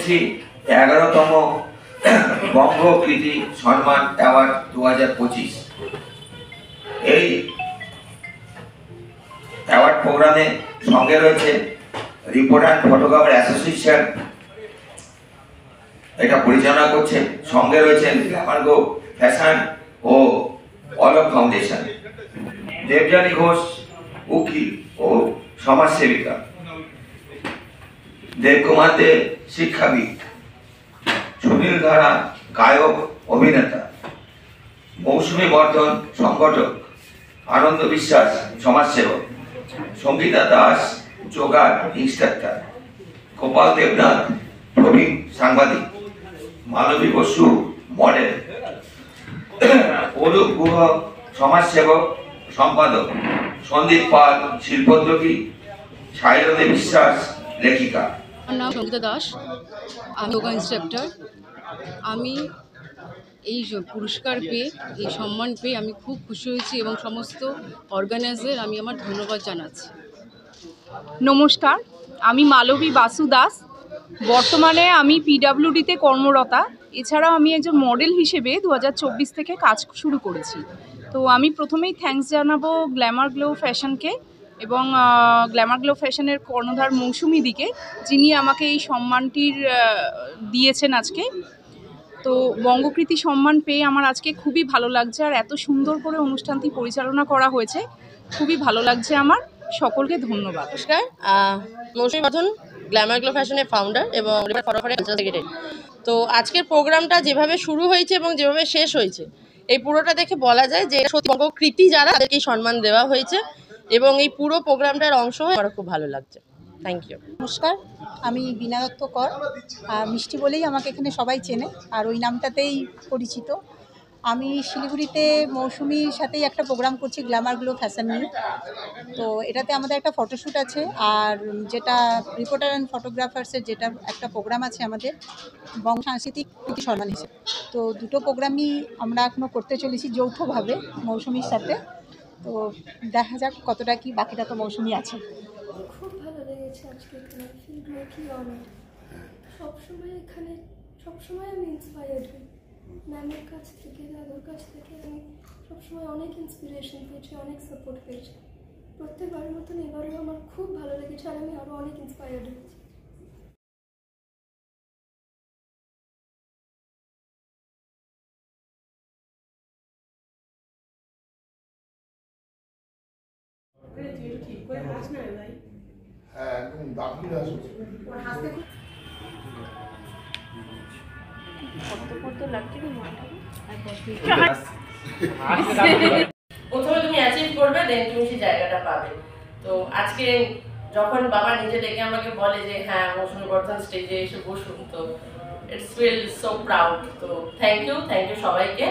পদ্মশ্রী 11তম বঙ্গকৃতি সম্মান অ্যাওয়ার্ড 2025। এই অ্যাওয়ার্ড প্রোগ্রামে সঙ্গে রয়েছে রিপোর্টার ফটোগ্রাফার অ্যাসোসিয়েশন, এটা পরিচালনা করছে। সঙ্গে রয়েছেন গ্ল্যামার গ্লো ফ্যাশন ও অলক ফাউন্ডেশন। দেবযানী ঘোষ উকিল ও সমাজসেবিকা, দেবকুমার দে শিক্ষাবিদ, সুনীল ধারা গায়ক অভিনেতা, মৌসুমী বর্ধন সংগঠক, আনন্দ বিশ্বাস সমাজসেবক, সঙ্গীতা দাস যোগা ইনস্ট্রাক্টর, গোপাল দেবনাথ প্রবীণ সাংবাদিক, মালবী বসু মডেল, অরূপ গুহ সমাজসেবক সম্পাদক, সন্দীপ পাল শিল্পোদ্যোগী, সাইরদে বিশ্বাস লেখিকা। আমার নাম সঙ্গীতা দাস, আমি যোগা ইনস্ট্রাক্টর। আমি এই পুরস্কার পেয়ে, এই সম্মান পেয়ে আমি খুব খুশি হয়েছি এবং সমস্ত অর্গানাইজার আমি আমার ধন্যবাদ জানাচ্ছি। নমস্কার, আমি মালবী বাসু দাস। বর্তমানে আমি পিডাব্লিউডিতে কর্মরতা। এছাড়াও আমি একজন মডেল হিসেবে 2024 থেকে কাজ শুরু করেছি। তো আমি প্রথমেই থ্যাঙ্কস জানাবো গ্ল্যামার গ্লো ফ্যাশনকে এবং গ্ল্যামার গ্লো ফ্যাশনের কর্ণধার মৌসুমীদিকে, যিনি আমাকে এই সম্মানটির দিয়েছেন আজকে। তো বঙ্গকৃতি সম্মান পেয়ে আমার আজকে খুবই ভালো লাগছে, আর এত সুন্দর করে অনুষ্ঠানটি পরিচালনা করা হয়েছে, খুবই ভালো লাগছে আমার। সকলকে ধন্যবাদ। নমস্কার, মৌসুমী বর্ধন, গ্ল্যামার গ্লো ফ্যাশনের ফাউন্ডার এবং ফটোগ্রাফারের সেক্রেটারি। তো আজকের প্রোগ্রামটা যেভাবে শুরু হয়েছে এবং যেভাবে শেষ হয়েছে, এই পুরোটা দেখে বলা যায় যে সত্যি বঙ্গকৃতি যারা, তাদেরকে সম্মান দেওয়া হয়েছে এবং এই পুরো প্রোগ্রামটার অংশ হয়ে আমার খুব ভালো লাগছে। Thank you. নমস্কার, আমি বীণা দত্ত কর। মিষ্টি বলেই আমাকে এখানে সবাই চেনে, আর ওই নামটাতেই পরিচিত। আমি শিলিগুড়িতে মৌসুমীর সাথেই একটা প্রোগ্রাম করছি গ্ল্যামার গ্লো ফ্যাশন নিয়ে। তো এটাতে আমাদের একটা ফটোশ্যুট আছে, আর যেটা রিপোর্টার অ্যান্ড ফটোগ্রাফার্সের যেটা একটা প্রোগ্রাম আছে আমাদের বঙ্গ সাংস্কৃতিক সম্মান হিসেবে। তো দুটো প্রোগ্রামই আমরা এখনও করতে চলেছি যৌথভাবে মৌসুমীর সাথে। তো দেখা যাক কতটা কি, বাকিটা তো মৌসুমী আছে। খুব ভালো লেগেছে আজকে এখানে, ফিল মেকি অনার। সবসময় আমি ইন্সপায়ার্ড হই ম্যামের কাছ থেকে, দাদুর কাছ থেকে। আমি সবসময় অনেক ইন্সপিরেশন পেয়েছি, অনেক সাপোর্ট পেয়েছি। প্রত্যেকবারের মতন এবারেও আমার খুব ভালো লেগেছে, আর আমি আরও অনেক ইন্সপায়ার্ড হয়েছি। প্রথমে তুমি অ্যাচিভ করবে, দেন তুমি সেই জায়গাটা পাবে। তো আজকে যখন বাবা নিজে ডেকে আমাকে বলে যে হ্যাঁ মৌসুমী বর্ধন স্টেজে এসে বসুন, তো ইটস ফিল সো প্রাউড। তো থ্যাংক ইউ সবাইকে।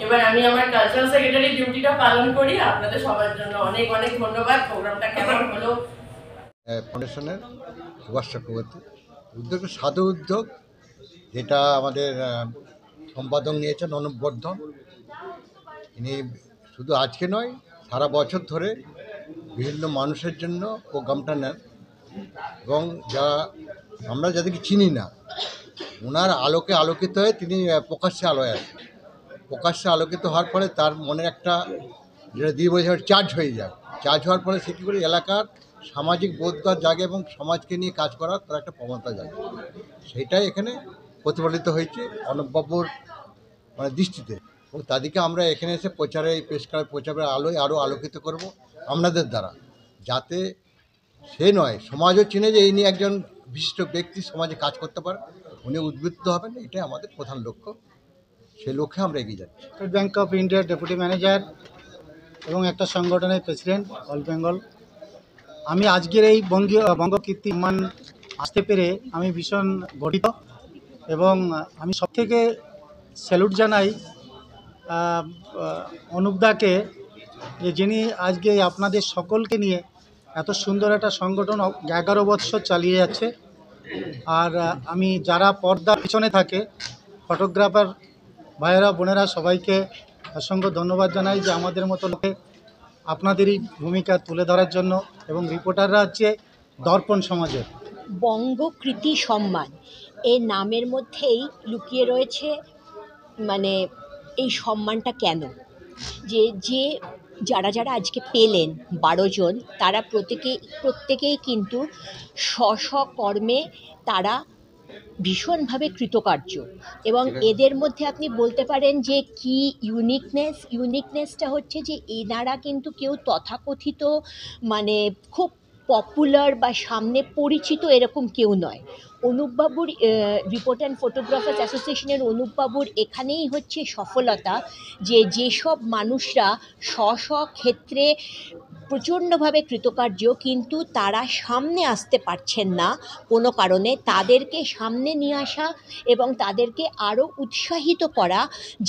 এবার আমি আমার কালচারাল সেক্রেটারি ডিউটিটা পালন করি। আপনাদের সবার জন্য অনেক অনেক ধন্যবাদ। প্রোগ্রামটা কেমন হলো? ফাউন্ডেশনের সুভাষ চক্রবর্তী উদ্যোগ, সাধু উদ্যোগ, যেটা আমাদের সম্পাদক নিয়েছেন অনুপ বর্ধন। ইনি শুধু আজকে নয়, সারা বছর ধরে বিভিন্ন মানুষের জন্য প্রোগ্রামটা নেন, এবং আমরা যাদেরকে চিনি না, ওনার আলোকে আলোকিত হয়ে তিনি প্রকাশ্যে আলোয় আসেন। প্রকাশ্যে আলোকিত হওয়ার ফলে তার মনের একটা, যেটা দিয়ে বোঝা চার্জ হয়ে যায়। চার্জ হওয়ার ফলে সে কী করে এলাকার সামাজিক বোধগত জাগে এবং সমাজকে নিয়ে কাজ করার তার একটা প্রবণতা জাগে। সেইটাই এখানে প্রতিফলিত হয়েছে অনুপবাবুর দৃষ্টিতে, এবং তাদেরকে আমরা এখানে এসে প্রচারে, এই পেশকার প্রচারের আলোয় আরও আলোকিত করব আপনাদের দ্বারা, যাতে সে নয় সমাজও চিনে যে ইনি একজন বিশিষ্ট ব্যক্তি, সমাজে কাজ করতে পারে, উনি উদ্বুদ্ধ হবেন। এটাই আমাদের প্রধান লক্ষ্য, সেই লক্ষ্যে আমরা এগিয়ে যাচ্ছি। স্টেট ব্যাঙ্ক অফ ইন্ডিয়ার ডেপুটি ম্যানেজার এবং একটা সংগঠনের প্রেসিডেন্ট অল বেঙ্গল। আমি আজকের এই বঙ্গকীর্তি সম্মান আসতে পেরে আমি ভীষণ গর্বিত, এবং আমি সবথেকে স্যালুট জানাই অনুপদাকে, যে যিনি আজকে আপনাদের সকলকে নিয়ে এত সুন্দর একটা সংগঠন 11 বৎসর চালিয়ে যাচ্ছে। আর আমি যারা পর্দার পিছনে থাকে, ফটোগ্রাফার ভাইয়েরা, বোনেরা, সবাইকে অসংখ্য ধন্যবাদ জানাই যে আমাদের মতো লোকে আপনাদেরই ভূমিকা তুলে ধরার জন্য, এবং রিপোর্টাররা হচ্ছে দর্পণ সমাজের। বঙ্গকৃতি সম্মান এর নামের মধ্যেই লুকিয়ে রয়েছে মানে এই সম্মানটা কেন, যে যারা যারা আজকে পেলেন 12 জন, তারা প্রত্যেকেই কিন্তু কর্মে তারা ভীষণভাবে কৃতকার্য। এবং এদের মধ্যে আপনি বলতে পারেন যে কি ইউনিকনেসটা হচ্ছে যে এনারা কিন্তু কেউ তথাকথিত মানে খুব পপুলার বা সামনে পরিচিত এরকম কেউ নয়। অনুপবাবুর রিপোর্ট অ্যান্ড ফটোগ্রাফার্স অ্যাসোসিয়েশনের অনুপবাবুর এখানেই হচ্ছে সফলতা, যেসব মানুষরা ক্ষেত্রে প্রচণ্ডভাবে কৃতকার্য কিন্তু তারা সামনে আসতে পারছেন না কোনো কারণে, তাদেরকে সামনে নিয়ে আসা এবং তাদেরকে আরও উৎসাহিত করা,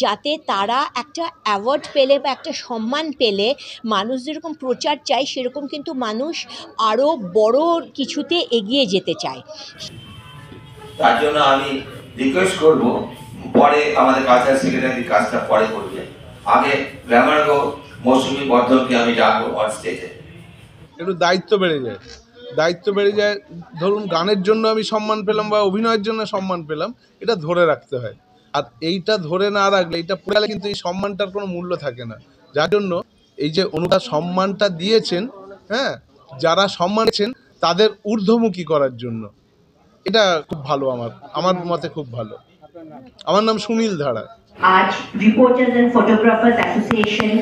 যাতে তারা একটা অ্যাওয়ার্ড পেলে বা একটা সম্মান পেলে মানুষ যেরকম প্রচার চায় সেরকম কিন্তু মানুষ আরও বড় কিছুতে এগিয়ে যেতে চায়। তার জন্য আমি রিকোয়েস্ট করব, পরে আমাদের কালচার সেক্রেটারি কাজটা পরে করবে, আগে গ্ল্যামার গো মৌসুমী বর্ধনকে আমি ডাকবো অন স্টেজে। একটু দায়িত্ব বেড়ে যায়। ধরুন গানের জন্য আমি সম্মান পেলাম বা অভিনয়ের জন্য সম্মান পেলাম, এটা ধরে রাখতে হয়। আর এইটা ধরে না রাখলে, এইটা পড়ে গেলে কিন্তু এই সম্মানটার কোনো মূল্য থাকে না। যার জন্য এই যে অনুটা সম্মানটা দিয়েছেন, হ্যাঁ, যারা সম্মান দিয়েছেন তাদের ঊর্ধ্বমুখী করার জন্য, এটা খুব ভালো, আমার মতে খুব ভালো। আমার নাম সুনীল ধারা। আজ reporters and photographers association,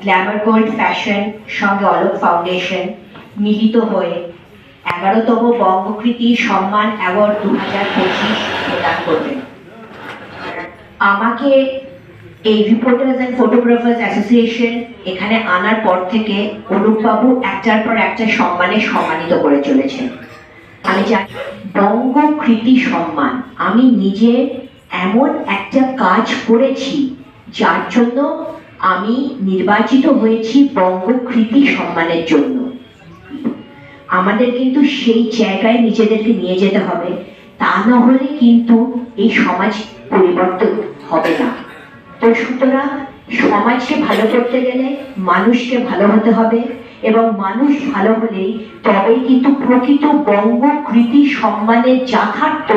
Glamour gold fashion সঙ্গে অলোক ফাউন্ডেশন মিলিত হয়ে 11তম বঙ্গকৃতি সম্মান অ্যাওয়ার্ড 2025 প্রদান করবেন। আমাকে এই রিপোর্টার্স অ্যান্ড ফটোগ্রাফার্স অ্যাসোসিয়েশন এখানে আনার পর থেকে অনুপবাবু একটার পর একটা সম্মানে সম্মানিত করে চলেছেন। আমি জানি বঙ্গকৃতি সম্মান, আমি নিজে এমন একটা কাজ করেছি যার জন্য আমি নির্বাচিত হয়েছি বঙ্গকৃতি সম্মানের জন্য। আমাদের কিন্তু সেই জায়গায় নিজেদেরকে নিয়ে যেতে হবে, তা না হলে কিন্তু এই সমাজ পরিবর্তন হবে না। তো সুতরাং সমাজকে ভালো করতে গেলে মানুষকে ভালো হতে হবে, এবং মানুষ ভালো হলেই তবেই কিন্তু প্রকৃত বঙ্গকৃতি সম্মানের যথার্থ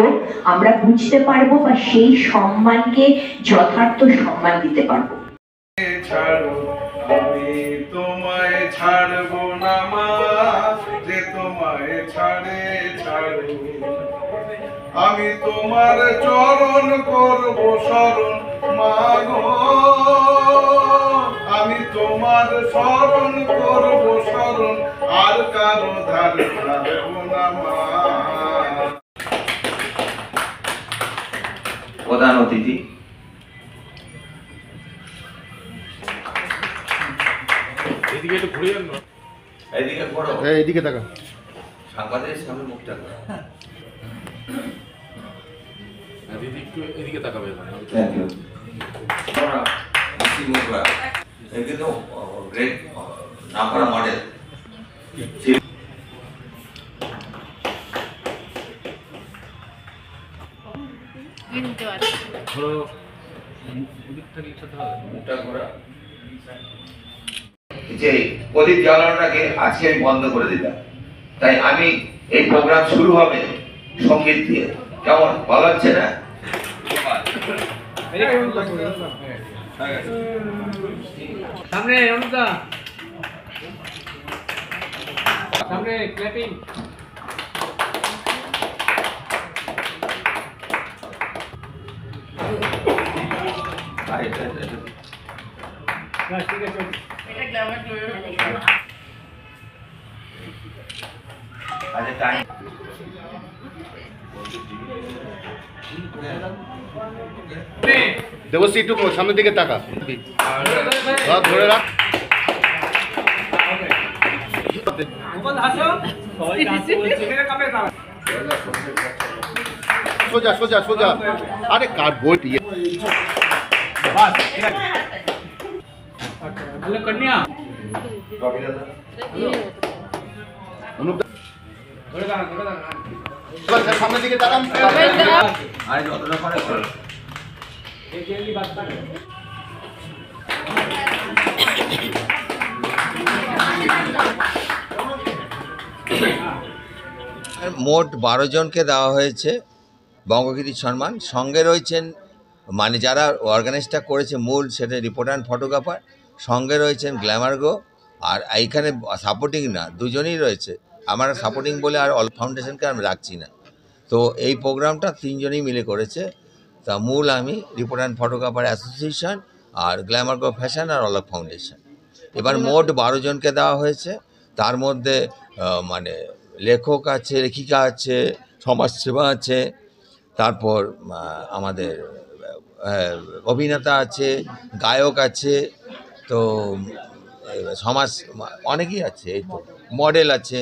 আমরা বুঝতে পারবো বা সেই সম্মানকে যথার্থ সম্মান দিতে পারবো। আমি তোমায় ছাড়বো না মা, যে তোমায় ছাড়বো। আমি তোমার চরণ করব শরণ মাগো, আমি তোমার শরণ করব শরণ, আর কারো ধার ছাড়বো না মা। প্রধান অতিথি এদিকে একটু ঘুরে যান, এদিকে করো, এইদিকে দেখা সাংবাদিকের সামনে মুখটা করো। দিদি একটু এদিকে তাকাবে। Thank you. কিন্তু গ্রেট নাম করা মডেল। যে প্রদীপ জ্বালানোটাকে আজকে আমি বন্ধ করে দিলাম, তাই আমি এই প্রোগ্রাম শুরু হবে সঙ্গীত দিয়ে। কেমন, ভালো হচ্ছে না? সামনে অনুদা, সামনে ক্ল্যাপিং। ঠিক আছে, এটা গ্ল্যামার গ্লোর। আচ্ছা, টাইম দেবশ্রী একটু সামনের দিকে তাকা, ধরে রাখ। সোজা সোজা সোজা, আরে কার বই কন্যা সামনের দিকে তাকান। আরে যতটা পারে করো। মোট 12 জনকে দেওয়া হয়েছে বঙ্গকৃতি সম্মান। সঙ্গে রয়েছেন মানে যারা অর্গানাইজটা করেছে মূল, সেটা রিপোর্টার অ্যান্ড ফটোগ্রাফার। সঙ্গে রয়েছেন গ্ল্যামারগো, আর এইখানে সাপোর্টিং না, দুজনেই রয়েছে। আমার সাপোর্টিং বলে আর অল ফাউন্ডেশনকে আমি রাখছি না। তো এই প্রোগ্রামটা তিনজনেই মিলে করেছে। তা মূল আমি, রিপোর্টার অ্যান্ড ফটোগ্রাফার অ্যাসোসিয়েশন, আর গ্ল্যামারগো ফ্যাশন, আর অলোক ফাউন্ডেশন। এবার মোট 12 জনকে দেওয়া হয়েছে। তার মধ্যে মানে লেখক আছে, লেখিকা আছে, সমাজসেবা আছে, তারপর আমাদের অভিনেতা আছে, গায়ক আছে, তো সমাজ অনেকেই আছে, এই তো মডেল আছে,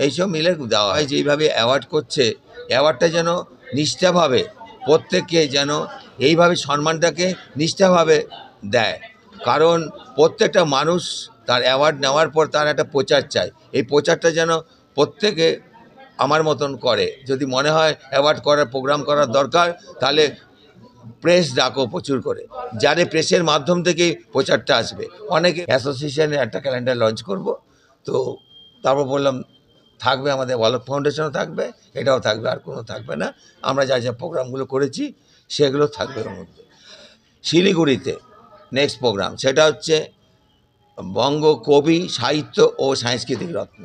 এইসব মিলে দেওয়া হয়। যেইভাবে অ্যাওয়ার্ড করছে, অ্যাওয়ার্ডটা যেন নিষ্ঠাভাবে প্রত্যেককে যেন এইভাবে সম্মানটাকে নিষ্ঠাভাবে দেয়। কারণ প্রত্যেকটা মানুষ তার অ্যাওয়ার্ড নেওয়ার পর তার একটা প্রচার চায়। এই প্রচারটা যেন প্রত্যেকে আমার মতন করে। যদি মনে হয় অ্যাওয়ার্ড করার প্রোগ্রাম করার দরকার, তাহলে প্রেস ডাকো প্রচুর করে, যারে প্রেসের মাধ্যম থেকেই প্রচারটা আসবে। অনেকে অ্যাসোসিয়েশনের একটা ক্যালেন্ডার লঞ্চ করব, তো তারপর বললাম থাকবে আমাদের অলোক ফাউন্ডেশনও থাকবে, এটাও থাকবে, আর কোনো থাকবে না। আমরা যা যা প্রোগ্রামগুলো করেছি সেগুলো থাকবে ওর মধ্যে। শিলিগুড়িতে নেক্সট প্রোগ্রাম, সেটা হচ্ছে বঙ্গ কবি, সাহিত্য ও সাংস্কৃতিক রত্ন।